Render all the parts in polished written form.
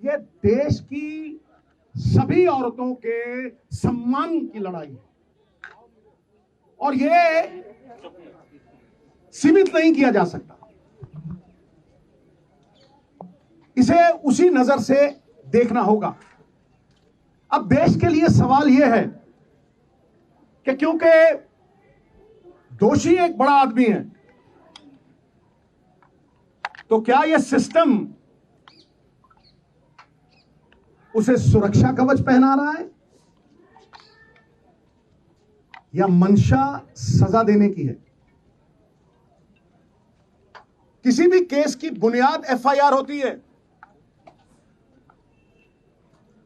ये देश की सभी औरतों के सम्मान की लड़ाई है और ये सीमित नहीं किया जा सकता। इसे उसी नजर से देखना होगा। अब देश के लिए सवाल यह है कि क्योंकि दोषी एक बड़ा आदमी है, तो क्या यह सिस्टम उसे सुरक्षा कवच पहना रहा है या मंशा सजा देने की है? किसी भी केस की बुनियाद एफआईआर होती है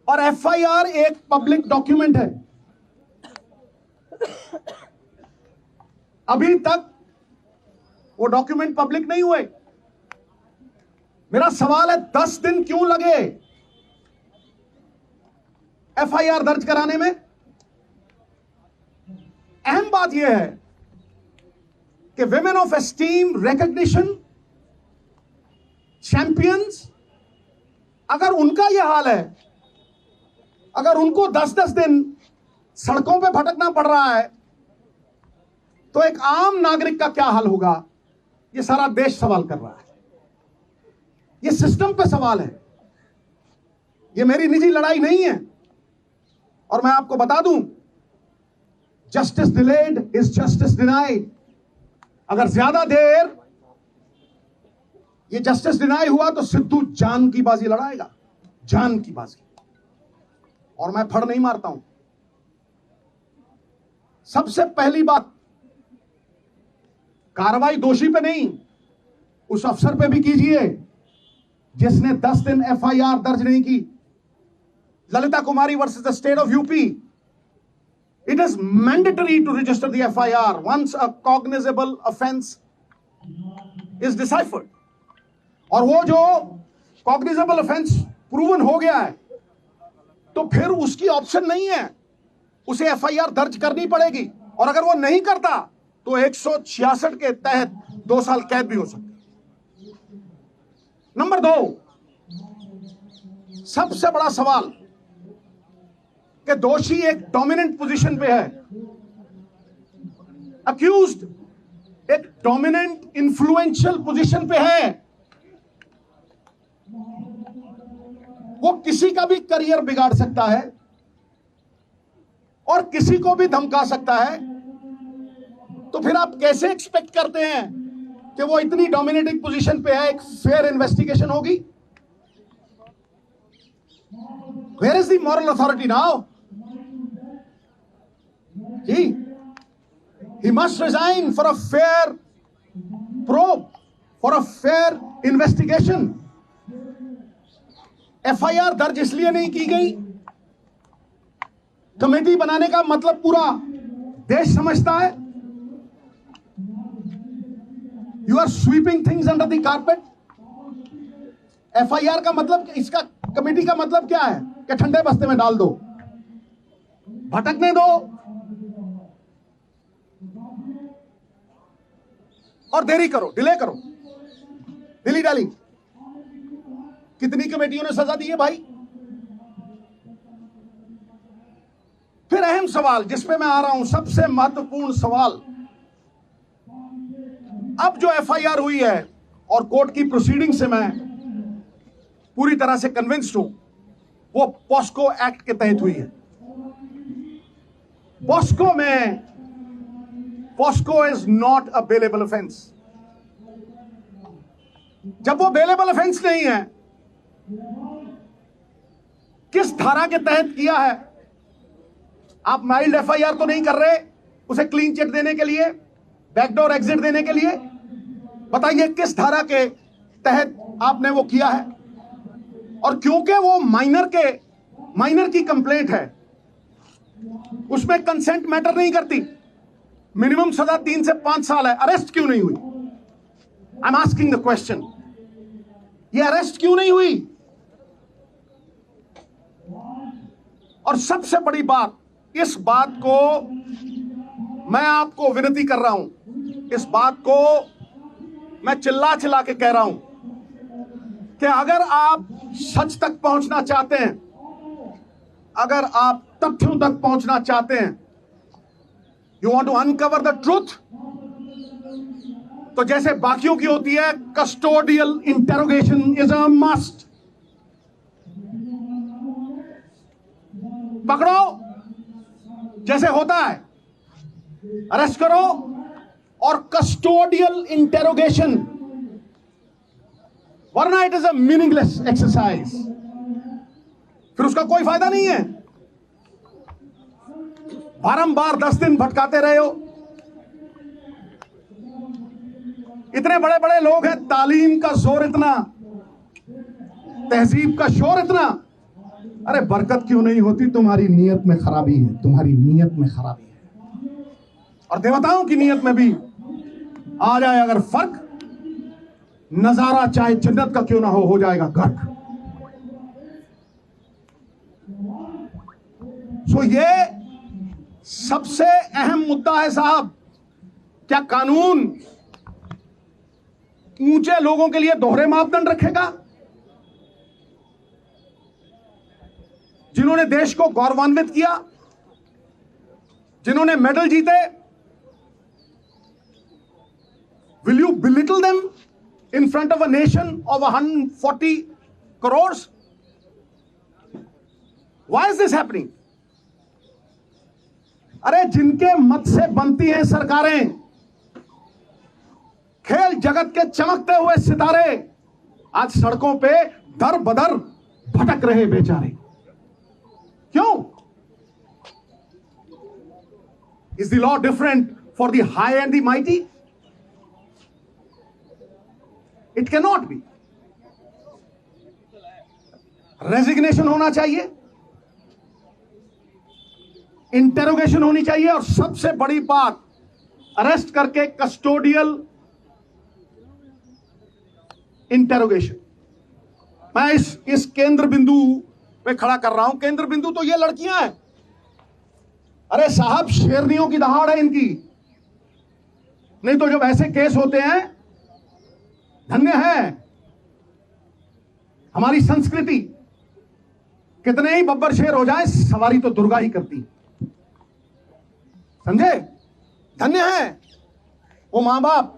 और एफआईआर एक पब्लिक डॉक्यूमेंट है। अभी तक वो डॉक्यूमेंट पब्लिक नहीं हुए। मेरा सवाल है 10 दिन क्यों लगे एफआईआर दर्ज कराने में? अहम बात यह है कि women of esteem, recognition, champions, अगर उनका यह हाल है, अगर उनको 10-10 दिन सड़कों पे भटकना पड़ रहा है, तो एक आम नागरिक का क्या हाल होगा? यह सारा देश सवाल कर रहा है। यह सिस्टम पे सवाल है। यह मेरी निजी लड़ाई नहीं है। और मैं आपको बता दूं, justice delayed is justice denied. अगर ज्यादा देर ये जस्टिस डिनाई हुआ तो सिद्धू जान की बाजी लड़ाएगा, जान की बाजी। और मैं फड़ नहीं मारता हूं। सबसे पहली बात, कार्रवाई दोषी पे नहीं, उस अफसर पे भी कीजिए जिसने 10 दिन एफआईआर दर्ज नहीं की। Lalita Kumari versus the state of UP, it is mandatory to register the FIR once a cognizable offense is deciphered. और वो जो cognizable offense proven हो गया है, तो फिर उसकी ऑप्शन नहीं है, उसे FIR दर्ज करनी पड़ेगी। और अगर वो नहीं करता तो 166 के तहत 2 साल कैद भी हो सकती है। नंबर 2, सबसे बड़ा सवाल कि दोषी एक डोमिनेंट पोजीशन पे है, अक्यूज्ड एक डोमिनेंट इन्फ्लुएंशियल पोजीशन पे है। वो किसी का भी करियर बिगाड़ सकता है और किसी को भी धमका सकता है। तो फिर आप कैसे एक्सपेक्ट करते हैं कि वो इतनी डोमिनेटिंग पोजीशन पे है, एक फेयर इन्वेस्टिगेशन होगी? Where is the moral authority now? He must resign for a fair probe, for a fair investigation. FIR दर्ज इसलिए नहीं की गई, कमेटी बनाने का मतलब पूरा देश समझता है। You are sweeping things under the carpet. FIR का मतलब, इसका कमेटी का मतलब क्या है? कि ठंडे बस्ते में डाल दो, भटकने दो और देरी करो, डिले करो, दिली डाली। कितनी कमेटियों ने सजा दी है भाई? फिर अहम सवाल जिस पे मैं आ रहा हूं, सबसे महत्वपूर्ण सवाल, अब जो एफआईआर हुई है और कोर्ट की प्रोसीडिंग से मैं पूरी तरह से कन्विंस्ड हूं, वो पॉस्को एक्ट के तहत हुई है। पॉस्को में, POCSO is not a bailable offence. जब वो बेलेबल ऑफेंस नहीं है, किस धारा के तहत किया है? आप माइल्ड एफआईआर तो नहीं कर रहे उसे क्लीन चिट देने के लिए, बैकडोर एग्जिट देने के लिए। बताइए किस धारा के तहत आपने वो किया है? और क्योंकि वो माइनर की कंप्लेंट है, उसमें कंसेंट मैटर नहीं करती। मिनिमम सजा 3 से 5 साल है। अरेस्ट क्यों नहीं हुई? I am asking the question. ये अरेस्ट क्यों नहीं हुई? और सबसे बड़ी बात, इस बात को मैं आपको विनती कर रहा हूं, इस बात को मैं चिल्ला चिल्ला के कह रहा हूं कि अगर आप सच तक पहुंचना चाहते हैं, अगर आप तथ्यों तक पहुंचना चाहते हैं, you want to uncover the truth, तो जैसे बाकियों की होती है, custodial interrogation is a must. पकड़ो जैसे होता है, अरेस्ट करो, और कस्टोडियल इंटेरोगेशन, वरना it is a meaningless exercise, फिर उसका कोई फायदा नहीं है। बारंबार 10 दिन भटकाते रहे हो, इतने बड़े बड़े लोग हैं, तालीम का जोर इतना, तहजीब का शोर इतना, अरे बरकत क्यों नहीं होती? तुम्हारी नीयत में खराबी है, तुम्हारी नीयत में खराबी है। और देवताओं की नीयत में भी आ जाए अगर फर्क, नजारा चाहे जन्नत का क्यों ना हो जाएगा गर्क। सो ये सबसे अहम मुद्दा है साहब। क्या कानून ऊंचे लोगों के लिए दोहरे मापदंड रखेगा? जिन्होंने देश को गौरवान्वित किया, जिन्होंने मेडल जीते, will you belittle them in front of a nation of 140 crore? Why is this happening? अरे जिनके मत से बनती हैं सरकारें, खेल जगत के चमकते हुए सितारे, आज सड़कों पे दर बदर भटक रहे बेचारे। क्यों? Is the law different for the high and the mighty? It can not be. Resignation होना चाहिए, इंटेरोगेशन होनी चाहिए, और सबसे बड़ी बात, अरेस्ट करके कस्टोडियल इंटेरोगेशन। मैं इस केंद्र बिंदु पे खड़ा कर रहा हूं। केंद्र बिंदु तो ये लड़कियां हैं। अरे साहब, शेरनियों की दहाड़ है इनकी। नहीं तो जब ऐसे केस होते हैं, धन्य है हमारी संस्कृति। कितने ही बब्बर शेर हो जाए, सवारी तो दुर्गा ही करती, समझे? धन्य है वो मां बाप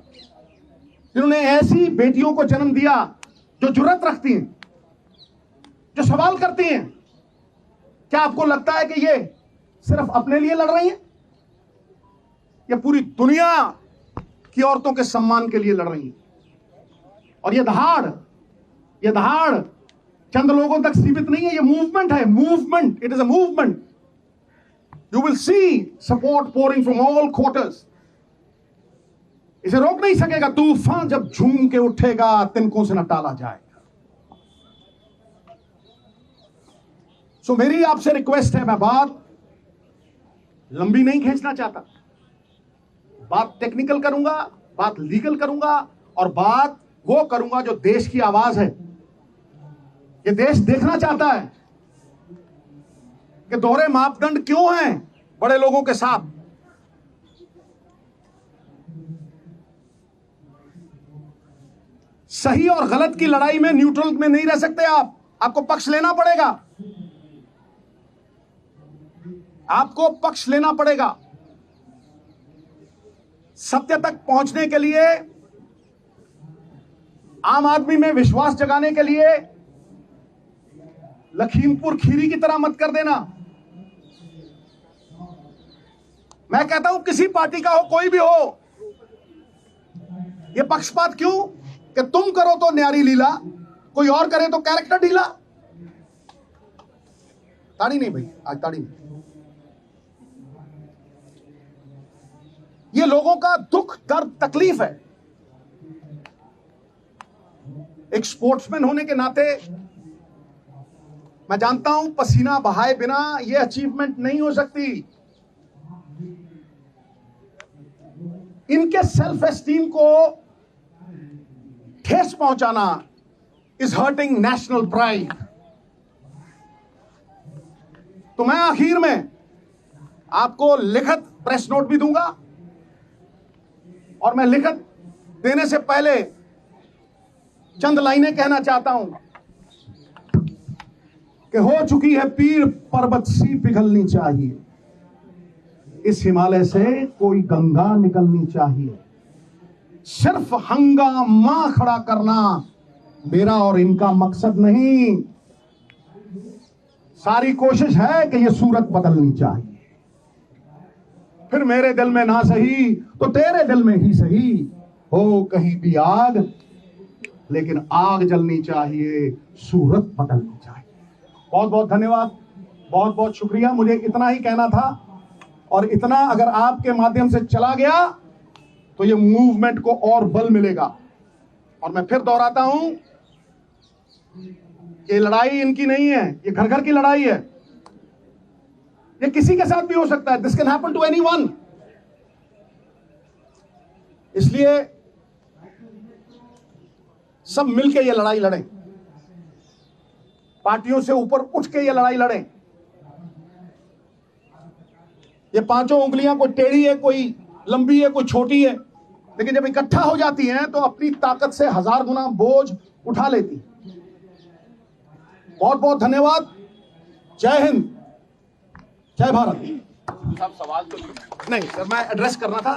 जिन्होंने ऐसी बेटियों को जन्म दिया जो जुर्रत रखती हैं, जो सवाल करती हैं। क्या आपको लगता है कि ये सिर्फ अपने लिए लड़ रही हैं? ये पूरी दुनिया की औरतों के सम्मान के लिए लड़ रही हैं। और ये दहाड़ चंद लोगों तक सीमित नहीं है, ये मूवमेंट है, movement. It is a movement. You will see support pouring from all quarters. इसे रोक नहीं सकेगा तूफान, जब झूम के उठेगा तिनकों से न टाला जाएगा। सो मेरी आपसे रिक्वेस्ट है, मैं बात लंबी नहीं खींचना चाहता, बात टेक्निकल करूंगा, बात लीगल करूंगा, और बात वो करूंगा जो देश की आवाज है। ये देश देखना चाहता है कि दोहरे मापदंड क्यों हैं बड़े लोगों के साथ। सही और गलत की लड़ाई में न्यूट्रल में नहीं रह सकते आप, आपको पक्ष लेना पड़ेगा, आपको पक्ष लेना पड़ेगा। सत्य तक पहुंचने के लिए, आम आदमी में विश्वास जगाने के लिए लखीमपुर खीरी की तरह मत कर देना। मैं कहता हूं किसी पार्टी का हो, कोई भी हो, यह पक्षपात क्यों कि तुम करो तो न्यारी लीला, कोई और करे तो कैरेक्टर ढीला। ताड़ी नहीं भाई, आज ताड़ी नहीं। ये लोगों का दुख, दर्द, तकलीफ है। एक स्पोर्ट्समैन होने के नाते मैं जानता हूं पसीना बहाए बिना यह अचीवमेंट नहीं हो सकती। इनके सेल्फ एस्टीम को ठेस पहुंचाना इज हर्टिंग नेशनल प्राइड। तो मैं आखिर में आपको लिखित प्रेस नोट भी दूंगा, और मैं लिखित देने से पहले चंद लाइनें कहना चाहता हूं कि हो चुकी है पीर पर्वत सी पिघलनी चाहिए, इस हिमालय से कोई गंगा निकलनी चाहिए। सिर्फ हंगामा खड़ा करना मेरा और इनका मकसद नहीं, सारी कोशिश है कि यह सूरत बदलनी चाहिए। फिर मेरे दिल में ना सही तो तेरे दिल में ही सही, हो कहीं भी आग लेकिन आग जलनी चाहिए, सूरत बदलनी चाहिए। बहुत बहुत धन्यवाद, बहुत बहुत शुक्रिया। मुझे इतना ही कहना था, और इतना अगर आपके माध्यम से चला गया तो ये मूवमेंट को और बल मिलेगा। और मैं फिर दोहराता हूं, ये लड़ाई इनकी नहीं है, ये घर घर की लड़ाई है। ये किसी के साथ भी हो सकता है, this can happen to anyone. इसलिए सब मिलके ये लड़ाई लड़ें, पार्टियों से ऊपर उठ के ये लड़ाई लड़ें। ये पांचों उंगलियां कोई टेढ़ी है, कोई लंबी है, कोई छोटी है, लेकिन जब इकट्ठा हो जाती हैं तो अपनी ताकत से 1000 गुना बोझ उठा लेती। बहुत बहुत धन्यवाद। जय हिंद, जय भारत। सब सवाल तो नहीं सर, मैं एड्रेस करना था।